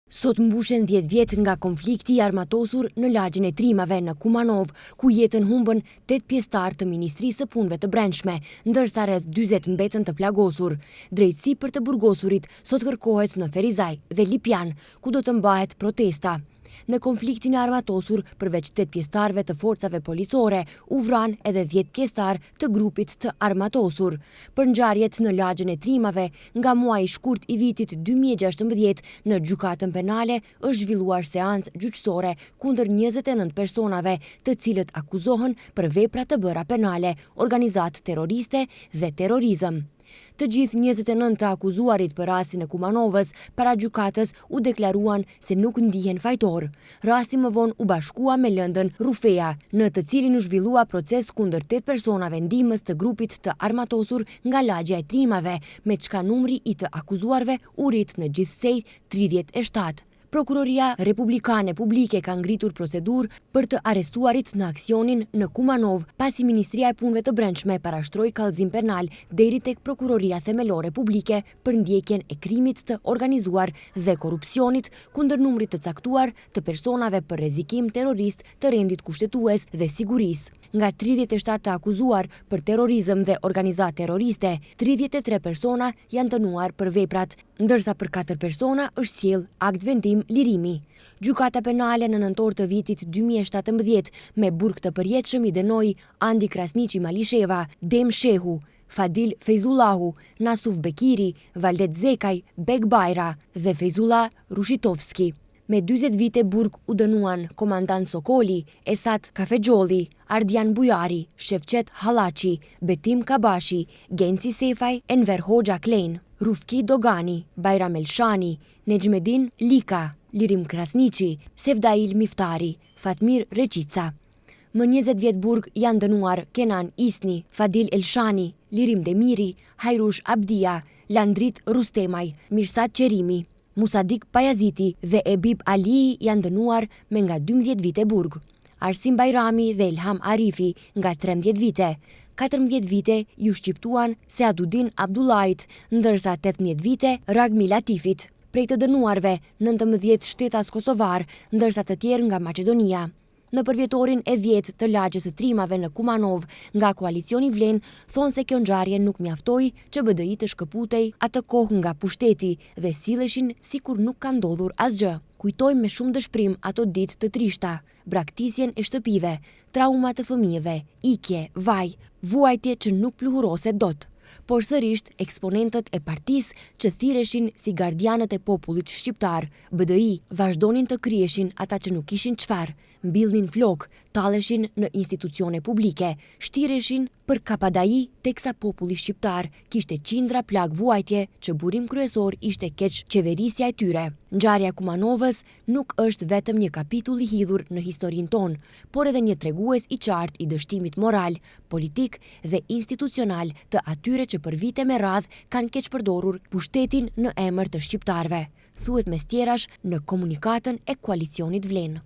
Sot mbushen 10 vjet nga konflikti i armatosur në lagjen e Trimave në Kumanov, ku jetën humbën 8 pjesëtar të Ministrisë së Punëve të Brendshme, ndërsa rreth 40 mbetën të plagosur. Drejtësi për të burgosurit sot kërkohet në Ferizaj dhe Lipjan, ku do të mbahet protesta. Në konfliktin e armatosur, përveç 8 pjesëtarëve të forcave policore, u vran edhe 10 pjesëtar të grupit të armatosur. Për ngjarjet në lagjen e Trimave, nga muaji i shkurt i vitit 2016 në gjykatën penale është zhvilluar seancë gjyqësore kundër 29 personave, të cilët akuzohen për vepra të bëra penale, organizatë terroriste dhe terrorizëm. Të gjithë 29 të akuzuarit për rastin e Kumanovës para gjykatës u deklaruan se nuk ndihen fajtor. Rasti më vonë u bashkua me lëndën Rufeja, në të cilin u zhvillua proces kundër 8 personave ndihmës të grupit të armatosur nga lagja e Trimave, me çka numri i të akuzuarve u rrit në gjithsej 37. Prokuroria Republikane Publike ka ngritur procedurë për të arrestuarit në aksionin në Kumanov, pasi Ministria e Punëve të Brendshme parashtroi kallëzim penal deri tek Prokuroria Themelore Publike për ndjekjen e krimit të organizuar dhe korrupsionit kundër numrit të caktuar të personave për rrezikim terrorist të rendit kushtetues dhe sigurisë. Nga 37 të akuzuar për terrorizëm dhe organizatë terroriste, 33 persona janë dënuar për veprat, ndërsa për 4 persona është sjell akt vendim lirimi. Gjykata penale në nëntor të vitit 2017 me burg të përjetshëm i dënoi Andi Krasniqi Malisheva, Dem Shehu, Fadil Fejzullahu, Nasuf Bekiri, Valdet Zekaj, Bek Bajra dhe Fejzullah Rushitovski. Me 20 vite burg u dënuan komandant Sokoli, Esat Kafexholli, Ardian Bujari, Shevqet Hallaçi, Betim Kabashi, Genci Sefaj, Enver Hoxha Klein, Rufki Dogani, Bajram Elshani, Nejmedin Lika, Lirim Krasniqi, Sevdail Miftari, Fatmir Reqica. Më 20 vjet burg janë dënuar Kenan Isni, Fadil Elshani, Lirim Demiri, Hajrush Abdia, Landrit Rustemaj, Mirsat Qerimi, Musadik Pajaziti dhe Ebib Alii janë dënuar me nga 12 vite burg. Arsim Bajrami dhe Ilham Arifi nga 13 vite. 14 vite ju shqiptuan Seadudin Abdullajt, ndërsa 18 vite Ragmi Latifit. Prej të dënuarve, 19 shtetas kosovar, ndërsa të tjerë nga Maqedonia. Në përvjetorin e 10 të lagjes së Trimave në Kumanov, nga koalicioni Vlen, thonë se kjo ngjarje nuk mjaftoi që BDI të shkëputej atë kohë nga pushteti dhe silleshin sikur nuk ka ndodhur asgjë. Kujtojmë me shumë dëshpërim ato ditë të trishta, braktisjen e shtëpive, trauma të fëmijëve, ikje, vaj, vuajtje që nuk pluhurose dot. Por sërisht eksponentët e partisë që thirreshin si gardianët e popullit shqiptar, BDI, vazhdonin të kryeshin ata që nuk kishin çfarë, mbillnin flok, talleshin në institucione publike, shtireshin për kapadai teksa populli shqiptar kishte qindra plag vuajtje që burim kryesor ishte keq qeverisja e tyre. Ngjarja e Kumanovës nuk është vetëm një kapitull i hidhur në historinë tonë, por edhe një tregues i qartë i dështimit moral, politik dhe institucional të atyre që për vite me radhë kanë keq përdorur pushtetin në emër të shqiptarëve, thuhet mes tjerash në komunikatën e koalicionit Vlen.